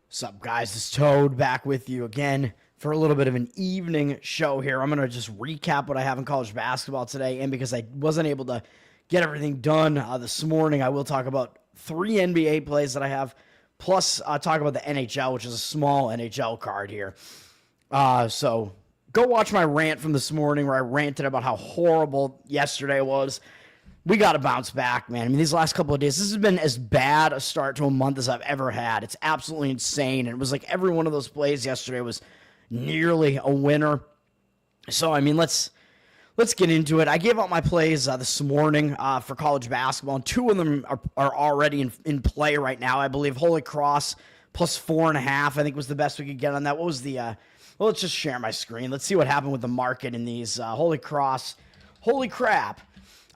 What's up, guys? It's Toad back with you again for a little bit of an evening show here. I'm going to just recap what I have in college basketball today, and because I wasn't able to get everything done this morning, I will talk about 3 NBA plays that I have, plus talk about the NHL, which is a small NHL card here. So go watch my rant from this morning where I ranted about how horrible yesterday was. We got to bounce back, man. I mean, these last couple of days, this has been as bad a start to a month as I've ever had. It's absolutely insane. And it was like every one of those plays yesterday was nearly a winner. So, I mean, let's get into it. I gave out my plays this morning for college basketball, and 2 of them are already in play right now. I believe Holy Cross plus 4.5, I think was the best we could get on that. What was the, well, let's just share my screen. Let's see what happened with the market in these. Holy Cross, holy crap.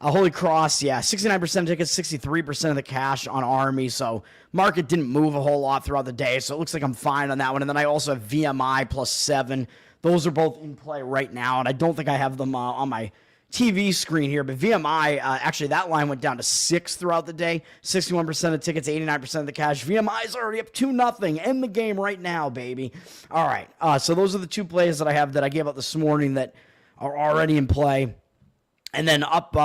Holy Cross, yeah, 69% tickets, 63% of the cash on Army, so market didn't move a whole lot throughout the day, so it looks like I'm fine on that one. And then I also have VMI plus 7. Those are both in play right now, and I don't think I have them on my TV screen here, but VMI, actually that line went down to 6 throughout the day, 61% of tickets, 89% of the cash. VMI is already up 2-0, end the game right now, baby. All right, so those are the 2 plays that I have that I gave out this morning that are already in play. And then up,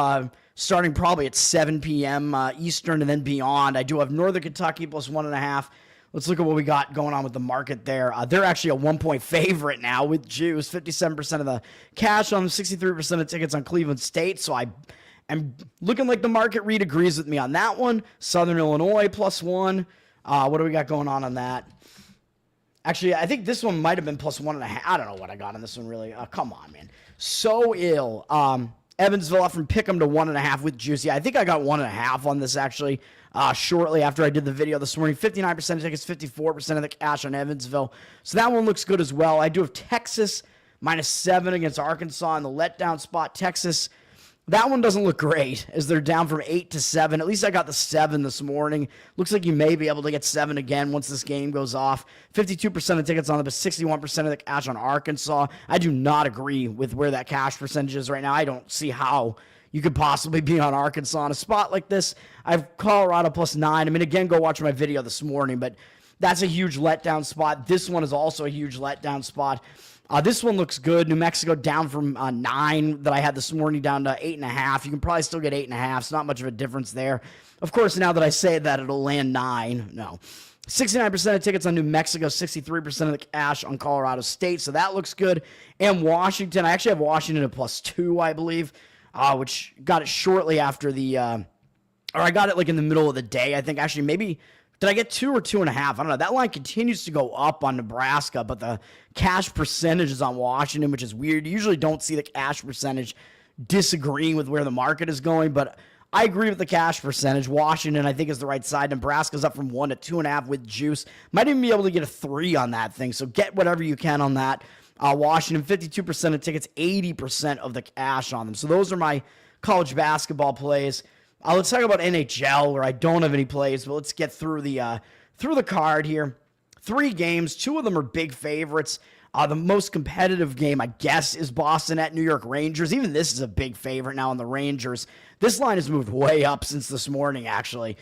starting probably at 7 p.m. Eastern and then beyond, I do have Northern Kentucky plus 1.5. Let's look at what we got going on with the market there. They're actually a 1-point favorite now with juice. 57% of the cash on them, 63% of tickets on Cleveland State. So I am looking like the market read agrees with me on that one. Southern Illinois plus 1. What do we got going on that? Actually, I think this one might have been plus 1.5. I don't know what I got on this one, really. Come on, man. So ill. Evansville off from Pick'em to 1.5 with juice. Yeah, I think I got 1.5 on this actually shortly after I did the video this morning. 59% of tickets, 54% of the cash on Evansville. So that one looks good as well. I do have Texas minus 7 against Arkansas in the letdown spot. Texas, that one doesn't look great as they're down from 8 to 7. At least I got the 7 this morning. Looks like you may be able to get 7 again once this game goes off. 52% of tickets on them, but 61% of the cash on Arkansas. I do not agree with where that cash percentage is right now. I don't see how you could possibly be on Arkansas on a spot like this. I have Colorado plus 9. I mean, again, go watch my video this morning, but that's a huge letdown spot. This one is also a huge letdown spot. This one looks good. New Mexico down from 9 that I had this morning down to 8.5. You can probably still get 8.5. It's not much of a difference there. Of course, now that I say that, it'll land 9. No. 69% of tickets on New Mexico, 63% of the cash on Colorado State. So that looks good. And Washington, I actually have Washington at plus 2, I believe, which got it shortly after the, or I got it like in the middle of the day. I think actually maybe... Did I get 2 or 2.5? I don't know. That line continues to go up on Nebraska, but the cash percentage is on Washington, which is weird. You usually don't see the cash percentage disagreeing with where the market is going, but I agree with the cash percentage. Washington, I think, is the right side. Nebraska's up from 1 to 2.5 with juice. Might even be able to get a 3 on that thing, so get whatever you can on that. Washington, 52% of tickets, 80% of the cash on them. So those are my college basketball plays. Let's talk about NHL, where I don't have any plays, but let's get through the card here. 3 games, 2 of them are big favorites. The most competitive game, I guess, is Boston at New York Rangers. Even this is a big favorite now on the Rangers. This line has moved way up since this morning, actually.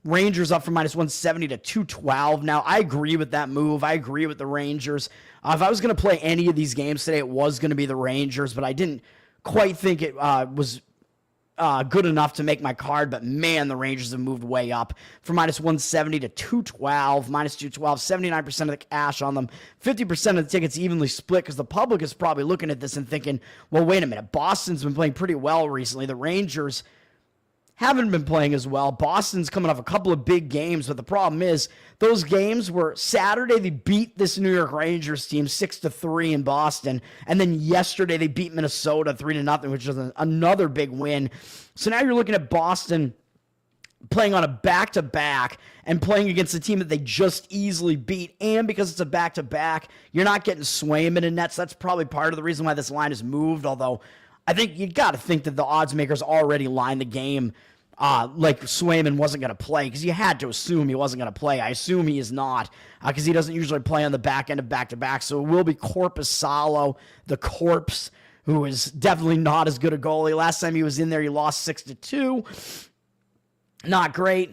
Rangers up from minus 170 to 212. Now, I agree with that move. I agree with the Rangers. If I was going to play any of these games today, it was going to be the Rangers, but I didn't quite think it was good enough to make my card, but man, the Rangers have moved way up from minus 170 to 212, minus 212, 79% of the cash on them, 50% of the tickets evenly split because the public is probably looking at this and thinking, well, wait a minute, Boston's been playing pretty well recently. The Rangers haven't been playing as well. Boston's coming off a couple of big games, but the problem is those games were Saturday they beat this New York Rangers team 6-3 in Boston, and then yesterday they beat Minnesota 3-0, which is another big win. So now you're looking at Boston playing on a back-to-back and playing against a team that they just easily beat, and because it's a back-to-back, you're not getting Swayman in nets. That's probably part of the reason why this line has moved, although I think you got to think that the odds makers already lined the game like Swayman wasn't going to play, because you had to assume he wasn't going to play. I assume he is not, because he doesn't usually play on the back end of back-to-back. So it will be Korpisalo, the corpse, who is definitely not as good a goalie. Last time he was in there, he lost 6-2. Not great.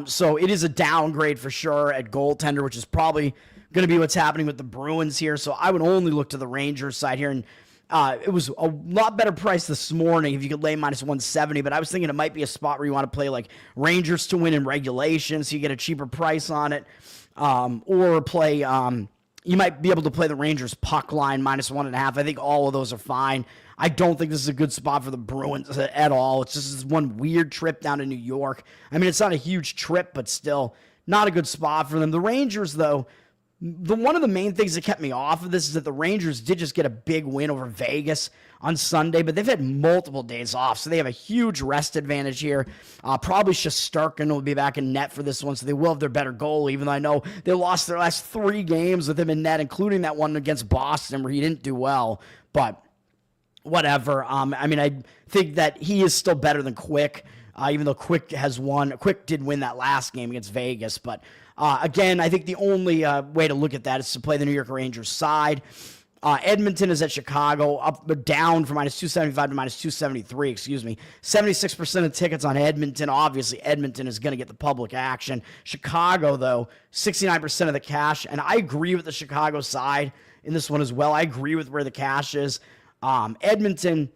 So it is a downgrade for sure at goaltender, which is probably going to be what's happening with the Bruins here. So I would only look to the Rangers side here. And it was a lot better price this morning if you could lay minus 170, but I was thinking it might be a spot where you want to play like Rangers to win in regulation so you get a cheaper price on it. Or play, you might be able to play the Rangers puck line minus 1.5. I think all of those are fine. I don't think this is a good spot for the Bruins at all. It's just this one weird trip down to New York. I mean, it's not a huge trip, but still not a good spot for them. The Rangers, though, one of the main things that kept me off of this is that the Rangers did just get a big win over Vegas on Sunday, but they've had multiple days off, so they have a huge rest advantage here. Probably Shesterkin will be back in net for this one, so they will have their better goal, even though I know they lost their last 3 games with him in net, including that one against Boston where he didn't do well, but whatever. I mean, I think that he is still better than Quick, even though Quick did win that last game against Vegas, but again, I think the only way to look at that is to play the New York Rangers side. Edmonton is at Chicago, down from minus 275 to minus 273, excuse me. 76% of tickets on Edmonton. Obviously, Edmonton is going to get the public action. Chicago, though, 69% of the cash. And I agree with the Chicago side in this one as well. I agree with where the cash is. Edmonton,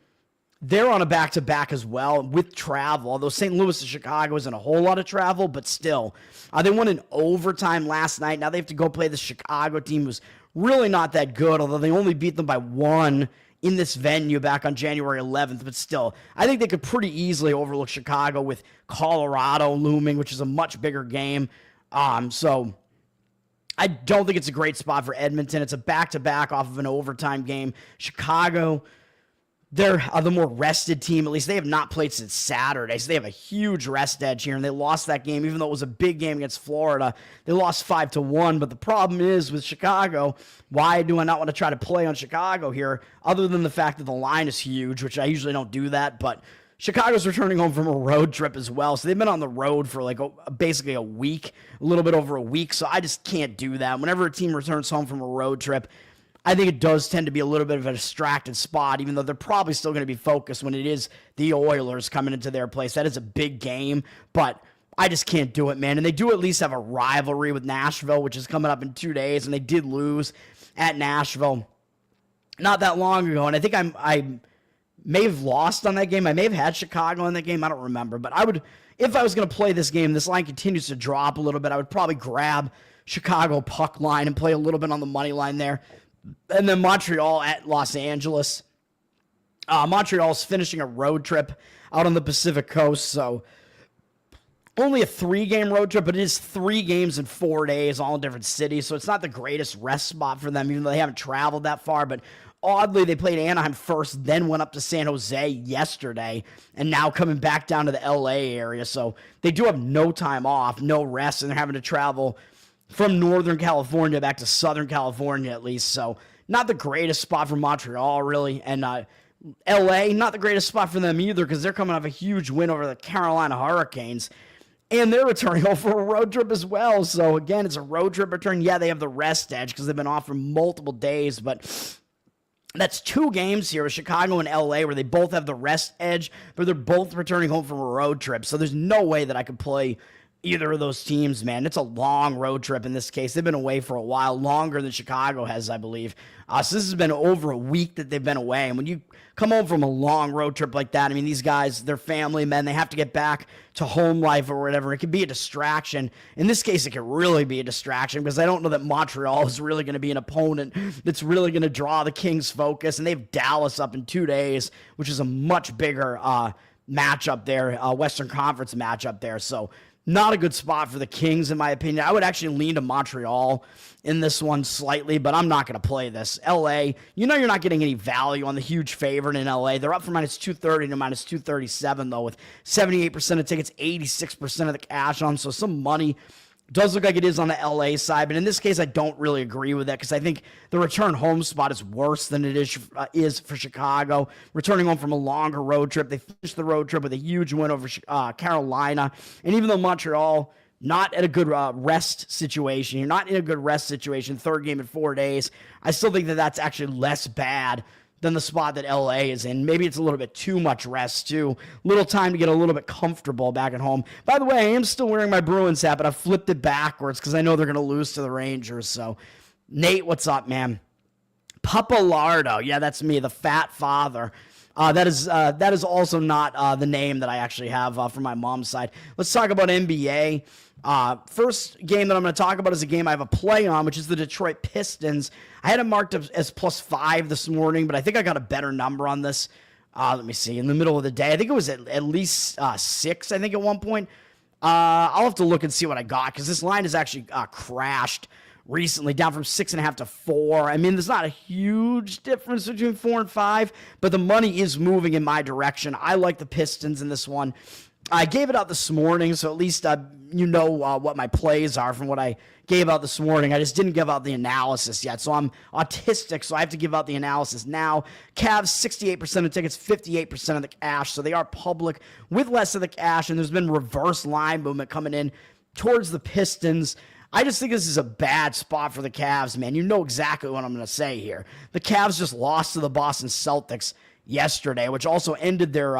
they're on a back-to-back as well with travel, although St. Louis to Chicago isn't a whole lot of travel, but still. They won in overtime last night. Now they have to go play the Chicago team, who's really not that good, although they only beat them by 1 in this venue back on January 11th. But still, I think they could pretty easily overlook Chicago with Colorado looming, which is a much bigger game. So I don't think it's a great spot for Edmonton. It's a back-to-back off of an overtime game. Chicago, they're the more rested team. At least they have not played since Saturday, so they have a huge rest edge here, and they lost that game, even though it was a big game against Florida. They lost 5-1, but the problem is with Chicago, why do I not want to try to play on Chicago here, other than the fact that the line is huge, which I usually don't do that, but Chicago's returning home from a road trip as well, so they've been on the road for like basically a week, a little bit over a week, so I just can't do that. Whenever a team returns home from a road trip, I think it does tend to be a little bit of a distracted spot, even though they're probably still going to be focused when it is the Oilers coming into their place. That is a big game, but I just can't do it, man. And they do at least have a rivalry with Nashville, which is coming up in 2 days, and they did lose at Nashville not that long ago, and I think I may have lost on that game. I may have had Chicago in that game. I don't remember, but if I was going to play this game, this line continues to drop a little bit, I would probably grab Chicago puck line and play a little bit on the money line there. And then Montreal at Los Angeles. Montreal's finishing a road trip out on the Pacific Coast, so only a 3-game road trip, but it is 3 games in 4 days, all in different cities, so it's not the greatest rest spot for them, even though they haven't traveled that far. But oddly, they played Anaheim first, then went up to San Jose yesterday, and now coming back down to the LA area, so they do have no time off, no rest, and they're having to travel from Northern California back to Southern California at least. So not the greatest spot for Montreal, really. And LA, not the greatest spot for them either, because they're coming off a huge win over the Carolina Hurricanes. And they're returning home for a road trip as well. So again, it's a road trip return. Yeah, they have the rest edge because they've been off for multiple days, but that's 2 games here with Chicago and LA where they both have the rest edge, but they're both returning home from a road trip. So there's no way that I could play either of those teams, man. It's a long road trip in this case. They've been away for a while, longer than Chicago has, I believe. So this has been over a week that they've been away. And when you come home from a long road trip like that, I mean, these guys, they're family men. They have to get back to home life or whatever. It can be a distraction. In this case, it can really be a distraction because I don't know that Montreal is really going to be an opponent that's really going to draw the Kings' focus. And they have Dallas up in 2 days, which is a much bigger matchup there, Western Conference matchup there. So not a good spot for the Kings, in my opinion. I would actually lean to Montreal in this one slightly, but I'm not going to play this. LA, you know you're not getting any value on the huge favorite in LA. They're up from minus 230 to minus 237, though, with 78% of tickets, 86% of the cash on, so some money. Does look like it is on the LA side, but in this case, I don't really agree with that because I think the return home spot is worse than it is for Chicago. Returning home from a longer road trip, they finished the road trip with a huge win over Carolina, and even though Montreal not at a good rest situation, you're not in a good rest situation, 3rd game in 4 days, I still think that that's actually less bad than the spot that LA is in. Maybe it's a little bit too much rest, too. Little time to get a little bit comfortable back at home. By the way, I am still wearing my Bruins hat, but I've flipped it backwards because I know they're going to lose to the Rangers. So, Nate, what's up, man? Papalardo. Yeah, that's me, the fat father. That is also not the name that I actually have from my mom's side. Let's talk about NBA. First game that I'm going to talk about is a game I have a play on, which is the Detroit Pistons. I had it marked as +5 this morning, but I think I got a better number on this. Let me see. In the middle of the day, I think it was at least 6, I think, at one point. I'll have to look and see what I got because this line has actually crashed recently, down from 6.5 to 4. I mean, there's not a huge difference between 4 and 5, but the money is moving in my direction. I like the Pistons in this one. I gave it out this morning, so at least you know what my plays are from what I gave out this morning. I just didn't give out the analysis yet, so I'm autistic, so I have to give out the analysis now. Cavs, 68% of tickets, 58% of the cash, so they are public with less of the cash, and there's been reverse line movement coming in towards the Pistons. I just think this is a bad spot for the Cavs, man. You know exactly what I'm going to say here. The Cavs just lost to the Boston Celtics yesterday, which also ended their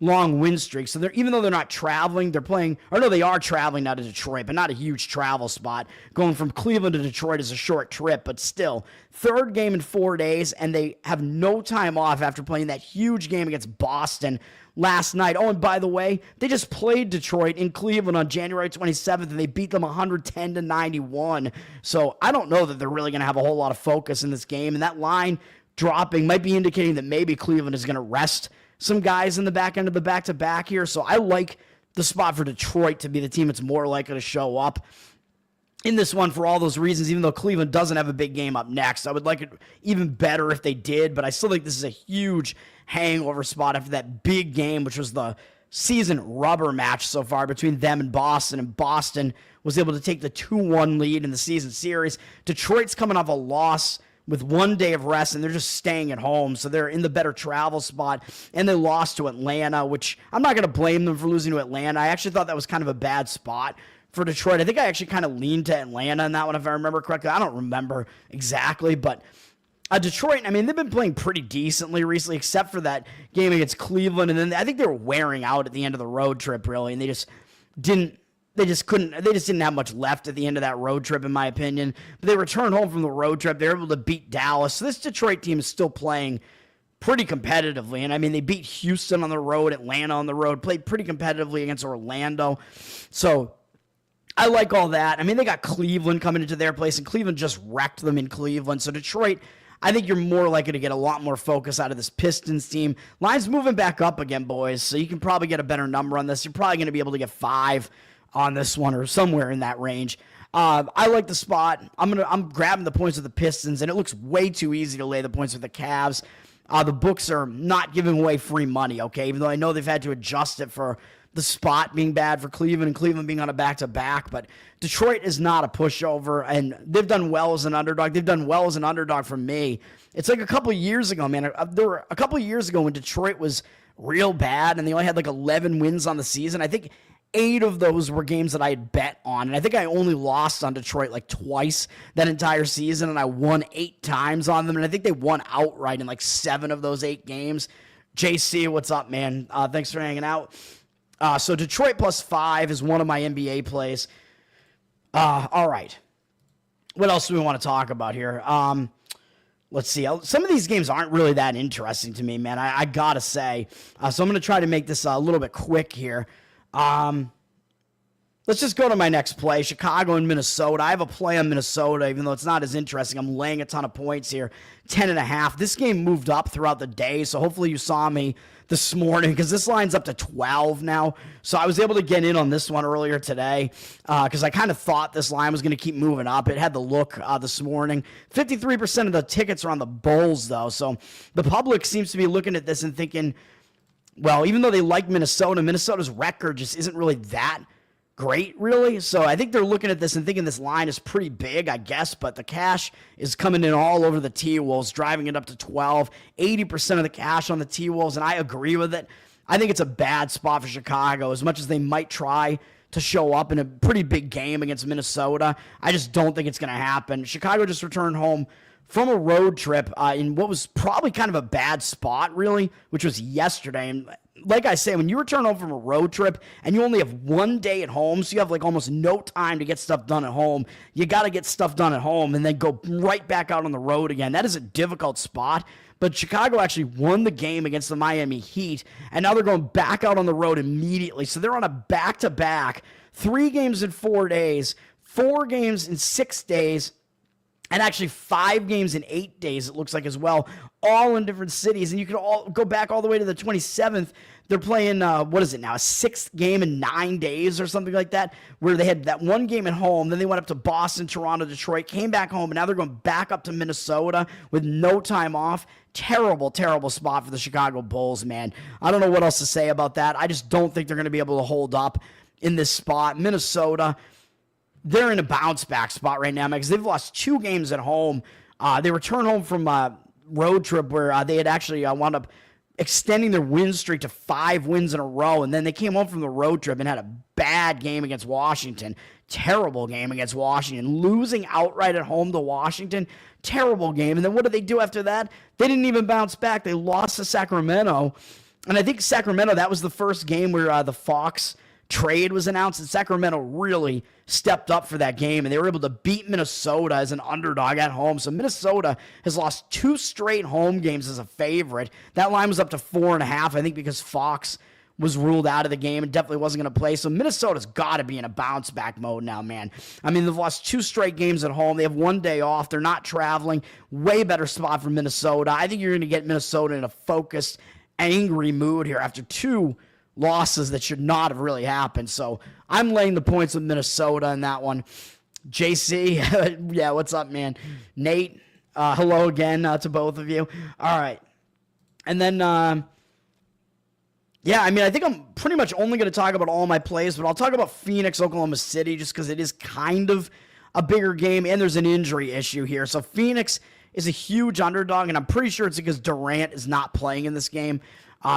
long win streak. So even though they're not traveling, they're playing, or no, they are traveling now to Detroit, but not a huge travel spot. Going from Cleveland to Detroit is a short trip, but still, third game in 4 days, and they have no time off after playing that huge game against Boston last night. Oh, and by the way, they just played Detroit in Cleveland on January 27th, and they beat them 110-91. So I don't know that they're really going to have a whole lot of focus in this game, and that line dropping might be indicating that maybe Cleveland is going to rest some guys in the back end of the back-to-back here. So I like the spot for Detroit to be the team that's more likely to show up in this one for all those reasons, even though Cleveland doesn't have a big game up next. I would like it even better if they did, but I still think this is a huge hangover spot after that big game, which was the season rubber match so far between them and Boston was able to take the 2-1 lead in the season series. Detroit's coming off a loss with 1 day of rest, and they're just staying at home, so they're in the better travel spot, and they lost to Atlanta, which I'm not going to blame them for losing to Atlanta. I actually thought that was kind of a bad spot for Detroit. I think I actually kind of leaned to Atlanta in that one, if I remember correctly. I don't remember exactly, but Detroit, I mean, they've been playing pretty decently recently, except for that game against Cleveland, and then I think they were wearing out at the end of the road trip, really, and they just didn't have much left at the end of that road trip, in my opinion. But they returned home from the road trip. They were able to beat Dallas. So this Detroit team is still playing pretty competitively. And I mean, they beat Houston on the road, Atlanta on the road, played pretty competitively against Orlando. So I like all that. I mean, they got Cleveland coming into their place, and Cleveland just wrecked them in Cleveland. So Detroit, I think you're more likely to get a lot more focus out of this Pistons team. Line's moving back up again, boys. So you can probably get a better number on this. You're probably going to be able to get 5 on this one or somewhere in that range. I like the spot. I'm grabbing the points with the Pistons, and it looks way too easy to lay the points with the Cavs. The books are not giving away free money, okay? Even though I know they've had to adjust it for the spot being bad for Cleveland and Cleveland being on a back-to-back, but Detroit is not a pushover, and they've done well as an underdog. They've done well as an underdog for me. It's like a couple years ago, man. There were a couple years ago when Detroit was real bad, and they only had like 11 wins on the season. I think 8 of those were games that I had bet on, and I think I only lost on Detroit like twice that entire season, and I won 8 times on them, and I think they won outright in like 7 of those 8 games. JC, what's up, man? Thanks for hanging out. So Detroit +5 is one of my NBA plays. All right. What else do we want to talk about here? Let's see. Some of these games aren't really that interesting to me, man. I got to say. So I'm going to try to make this a little bit quick here. Let's just go to my next play, Chicago and Minnesota. I have a play on Minnesota, even though it's not as interesting. I'm laying a ton of points here, 10.5. This game moved up throughout the day, so hopefully you saw me this morning because this line's up to 12 now. So I was able to get in on this one earlier today because I kind of thought this line was going to keep moving up. It had the look this morning. 53% of the tickets are on the Bulls, though, so the public seems to be looking at this and thinking, well, even though they like Minnesota, Minnesota's record just isn't really that great, really. So I think they're looking at this and thinking this line is pretty big, I guess, but the cash is coming in all over the T-Wolves, driving it up to 12, 80% of the cash on the T-Wolves, and I agree with it. I think it's a bad spot for Chicago. As much as they might try to show up in a pretty big game against Minnesota. I just don't think it's going to happen. Chicago just returned home from a road trip in what was probably kind of a bad spot, really, which was yesterday. And like I say, when you return home from a road trip and you only have one day at home, so you have like almost no time to get stuff done at home, you got to get stuff done at home and then go right back out on the road again. That is a difficult spot. But Chicago actually won the game against the Miami Heat, and now they're going back out on the road immediately. So they're on a back-to-back, 3 games in 4 days, 4 games in 6 days, and actually 5 games in 8 days, it looks like as well, all in different cities. And you can all go back all the way to the 27th. They're playing, what is it now, a 6th game in 9 days or something like that, where they had that one game at home, then they went up to Boston, Toronto, Detroit, came back home, and now they're going back up to Minnesota with no time off. Terrible, terrible spot for the Chicago Bulls, man. I don't know what else to say about that. I just don't think they're going to be able to hold up in this spot. Minnesota, they're in a bounce-back spot right now, man, because they've lost 2 games at home. They returned home from a road trip where they had actually wound up extending their win streak to 5 wins in a row, and then they came home from the road trip and had a bad game against Washington. Terrible game against Washington. Losing outright at home to Washington. Terrible game. And then what did they do after that? They didn't even bounce back. They lost to Sacramento. And I think Sacramento, that was the first game where the Fox trade was announced, and Sacramento really stepped up for that game, and they were able to beat Minnesota as an underdog at home. So Minnesota has lost 2 straight home games as a favorite. That line was up to 4.5, I think, because Fox was ruled out of the game and definitely wasn't going to play. So Minnesota's got to be in a bounce-back mode now, man. I mean, they've lost 2 straight games at home. They have 1 day off. They're not traveling. Way better spot for Minnesota. I think you're going to get Minnesota in a focused, angry mood here after 2 losses that should not have really happened. So I'm laying the points with Minnesota in that one. JC, yeah, what's up, man? Nate, hello again to both of you. All right. And then, yeah, I mean, I think I'm pretty much only going to talk about all my plays, but I'll talk about Phoenix, Oklahoma City, just because it is kind of a bigger game, and there's an injury issue here. So Phoenix is a huge underdog, and I'm pretty sure it's because Durant is not playing in this game.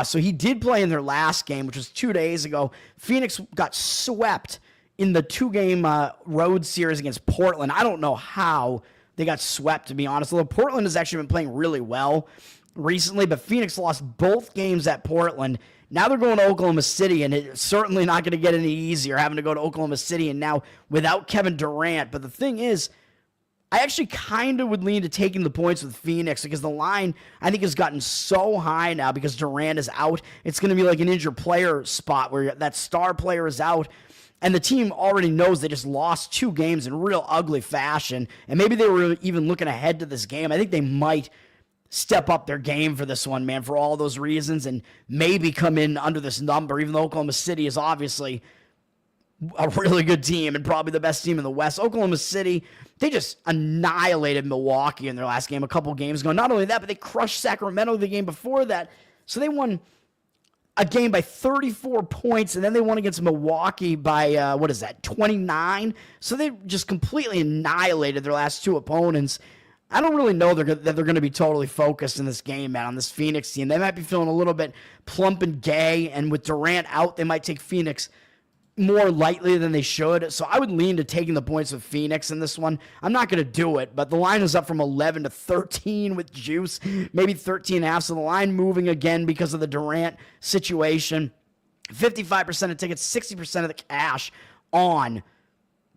So he did play in their last game, which was 2 days ago. Phoenix got swept in the 2-game road series against Portland. I don't know how they got swept, to be honest. Although Portland has actually been playing really well recently, but Phoenix lost both games at Portland. Now they're going to Oklahoma City, and it's certainly not going to get any easier having to go to Oklahoma City, and now without Kevin Durant. But the thing is, I actually kind of would lean to taking the points with Phoenix because the line, I think, has gotten so high now because Durant is out. It's going to be like an injured player spot where that star player is out, and the team already knows they just lost 2 games in real ugly fashion, and maybe they were even looking ahead to this game. I think they might step up their game for this one, man, for all those reasons, and maybe come in under this number, even though Oklahoma City is obviously a really good team and probably the best team in the West. Oklahoma City, they just annihilated Milwaukee in their last game a couple games ago. Not only that, but they crushed Sacramento the game before that. So they won a game by 34 points, and then they won against Milwaukee by, 29? So they just completely annihilated their last 2 opponents. I don't really know that they're going to be totally focused in this game, man, on this Phoenix team. They might be feeling a little bit plump and gay, and with Durant out, they might take Phoenix more lightly than they should. So I would lean to taking the points with Phoenix in this one. I'm not going to do it, but the line is up from 11 to 13 with juice, maybe 13.5. So the line moving again because of the Durant situation. 55% of tickets, 60% of the cash on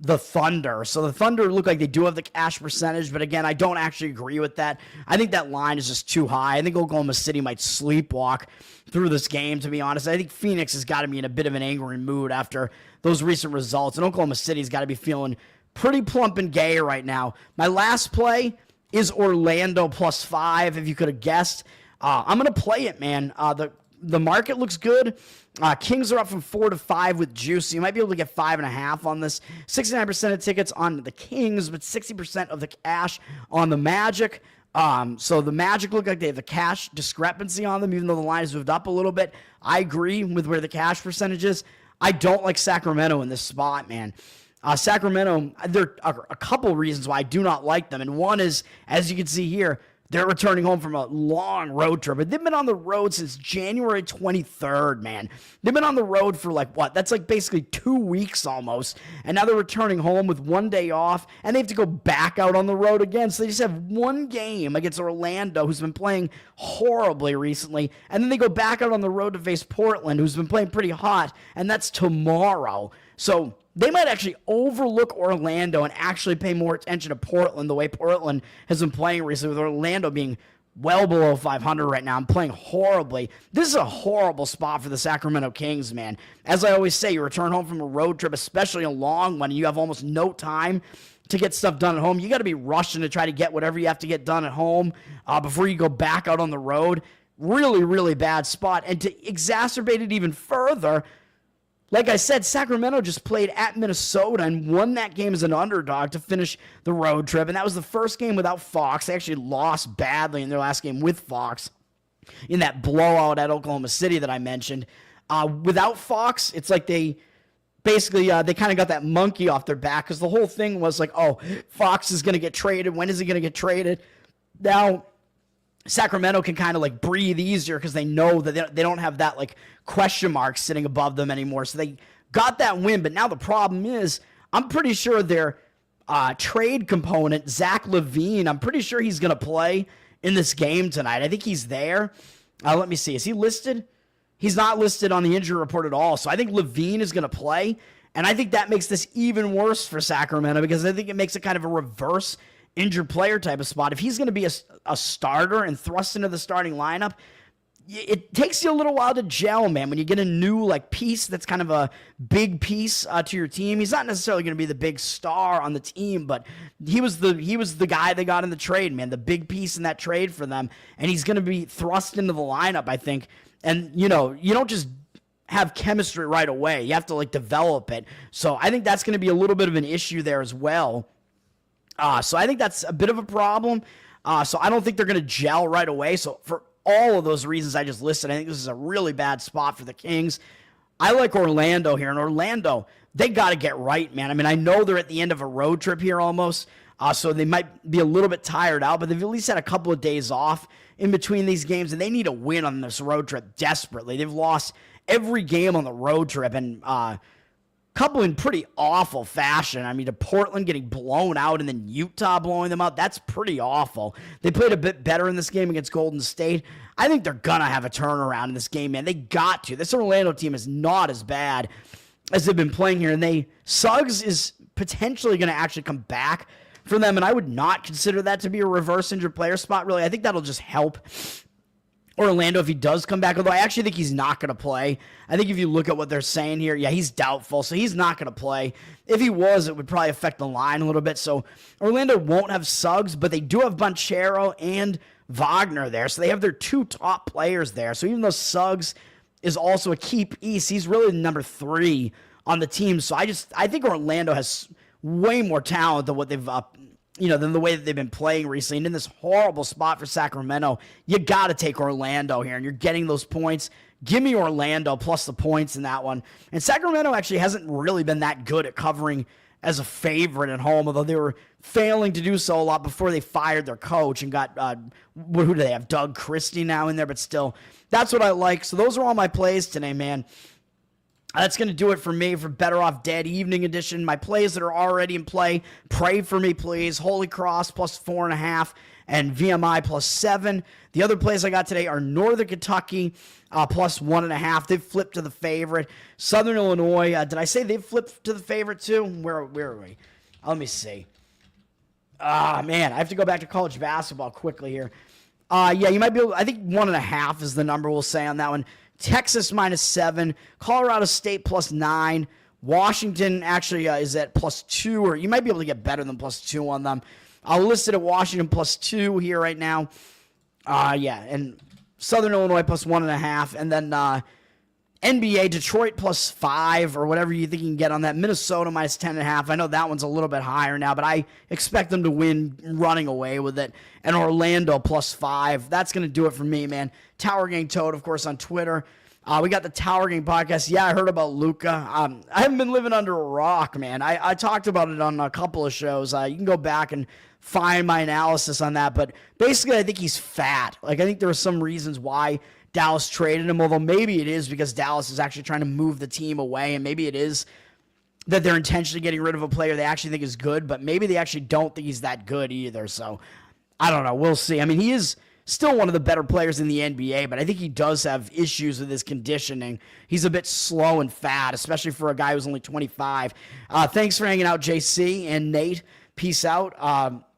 the Thunder. So the Thunder look like they do have the cash percentage, but again, I don't actually agree with that. I think that line is just too high. I think Oklahoma City might sleepwalk through this game, to be honest. I think Phoenix has got to be in a bit of an angry mood after those recent results, and Oklahoma City's got to be feeling pretty plump and gay right now. My last play is Orlando +5, if you could have guessed. I'm going to play it, man. The market looks good. Kings are up from 4 to 5 with juice, so you might be able to get 5.5 on this. 69% of tickets on the Kings, but 60% of the cash on the Magic. So the Magic look like they have the cash discrepancy on them, even though the line has moved up a little bit. I agree with where the cash percentage is. I don't like Sacramento in this spot, man. Sacramento, there are a couple reasons why I do not like them, and one is, as you can see here, They're returning home from a long road trip. They've been on the road since January 23rd, man. They've been on the road for like what? That's like basically 2 weeks almost. And now they're returning home with 1 day off, and they have to go back out on the road again. So they just have one game against Orlando, who's been playing horribly recently. And then they go back out on the road to face Portland, who's been playing pretty hot, and that's tomorrow. So they might actually overlook Orlando and actually pay more attention to Portland, the way Portland has been playing recently, with Orlando being well below 500 right now. I'm playing horribly. This is a horrible spot for the Sacramento Kings, man. As I always say, you return home from a road trip, especially a long one, and you have almost no time to get stuff done at home. You got to be rushing to try to get whatever you have to get done at home before you go back out on the road. Really, really bad spot. And to exacerbate it even further, like I said, Sacramento just played at Minnesota and won that game as an underdog to finish the road trip. And that was the first game without Fox. They actually lost badly in their last game with Fox in that blowout at Oklahoma City that I mentioned. Without Fox, it's like they basically, they kind of got that monkey off their back, because the whole thing was like, oh, Fox is going to get traded. When is he going to get traded? Now, Sacramento can kind of like breathe easier because they know that they don't have that like question mark sitting above them anymore. So they got that win. But now the problem is, I'm pretty sure their trade component, Zach LaVine, I'm pretty sure he's going to play in this game tonight. I think he's there. Let me see. Is he listed? He's not listed on the injury report at all. So I think LaVine is going to play. And I think that makes this even worse for Sacramento, because I think it makes it kind of a reverse injured player type of spot. If he's going to be a starter and thrust into the starting lineup, it takes you a little while to gel, man. When you get a new like piece that's kind of a big piece to your team, he's not necessarily going to be the big star on the team, but he was the guy they got in the trade, man, the big piece in that trade for them, and he's going to be thrust into the lineup, I think. And you don't just have chemistry right away. You have to like develop it. So I think that's going to be a little bit of an issue there as well. So I think that's a bit of a problem. So I don't think they're going to gel right away. So for all of those reasons I just listed, I think this is a really bad spot for the Kings. I like Orlando here. And Orlando, they got to get right, man. I mean, I know they're at the end of a road trip here almost. So they might be a little bit tired out, but they've at least had a couple of days off in between these games, and they need a win on this road trip desperately. They've lost every game on the road trip, and couple in pretty awful fashion. I mean, to Portland getting blown out and then Utah blowing them out, that's pretty awful. They played a bit better in this game against Golden State. I think they're going to have a turnaround in this game, man. They got to. This Orlando team is not as bad as they've been playing here, and Suggs is potentially going to actually come back for them, and I would not consider that to be a reverse injured player spot, really. I think that'll just help Orlando if he does come back, although I actually think he's not going to play. I think if you look at what they're saying here, yeah, he's doubtful, so he's not going to play. If he was, it would probably affect the line a little bit. So Orlando won't have Suggs, but they do have Banchero and Wagner there, so they have their two top players there. So even though Suggs is also a key piece, he's really number 3 on the team. So I think Orlando has way more talent than what they've than the way that they've been playing recently. And in this horrible spot for Sacramento, you got to take Orlando here, and you're getting those points. Give me Orlando plus the points in that one. And Sacramento actually hasn't really been that good at covering as a favorite at home, although they were failing to do so a lot before they fired their coach and got, who do they have? Doug Christie now in there, but still, that's what I like. So those are all my plays today, man. That's going to do it for me for Better Off Dead Evening Edition. My plays that are already in play, pray for me, please. Holy Cross plus 4.5 and VMI plus 7. The other plays I got today are Northern Kentucky plus 1.5. They've flipped to the favorite. Southern Illinois, did I say they've flipped to the favorite too? Where are we? Let me see. Man, I have to go back to college basketball quickly here. Yeah, you might be able, I think 1.5 is the number we'll say on that one. Texas minus 7, Colorado State plus 9, Washington actually is at plus 2, or you might be able to get better than plus 2 on them. I'll list it at Washington plus 2 here right now. Yeah, and Southern Illinois plus 1.5, and then NBA Detroit plus 5, or whatever you think you can get on that. Minnesota minus 10.5. I know that one's a little bit higher now, but I expect them to win running away with it. And Orlando plus 5. That's going to do it for me, man. Tower Gang Toad, of course, on Twitter. We got the Tower Gang podcast. Yeah, I heard about Luca. I haven't been living under a rock, man. I talked about it on a couple of shows. You can go back and find my analysis on that. But basically, I think he's fat. Like, I think there are some reasons why Dallas traded him, although maybe it is because Dallas is actually trying to move the team away, and maybe it is that they're intentionally getting rid of a player they actually think is good, but maybe they actually don't think he's that good either. So, I don't know. We'll see. I mean, he is still one of the better players in the NBA, but I think he does have issues with his conditioning. He's a bit slow and fat, especially for a guy who's only 25. Thanks for hanging out, JC and Nate. Peace out.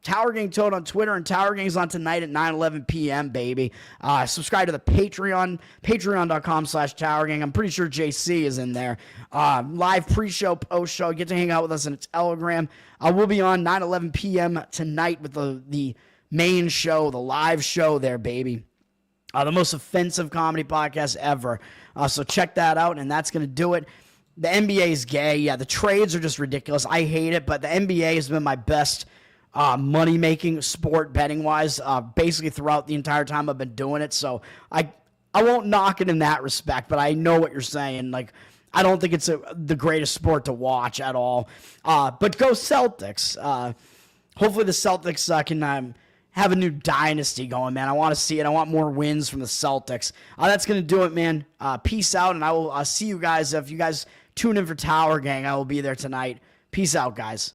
Tower Gang Toad on Twitter, and Tower Gang's on tonight at 9:11 p.m., baby. Subscribe to the Patreon, patreon.com/Tower Gang. I'm pretty sure JC is in there. Live pre-show, post-show. Get to hang out with us in a Telegram. We'll be on 9:11 p.m. tonight with the main show, the live show there, baby. The most offensive comedy podcast ever. So check that out, and that's going to do it. The NBA is gay. Yeah, the trades are just ridiculous. I hate it, but the NBA has been my best money-making sport betting-wise basically throughout the entire time I've been doing it. So I won't knock it in that respect, but I know what you're saying. Like, I don't think it's the greatest sport to watch at all. But go Celtics. Hopefully the Celtics can have a new dynasty going, man. I want to see it. I want more wins from the Celtics. That's going to do it, man. Peace out, and I will see you guys. If you guys tune in for Tower Gang, I will be there tonight. Peace out, guys.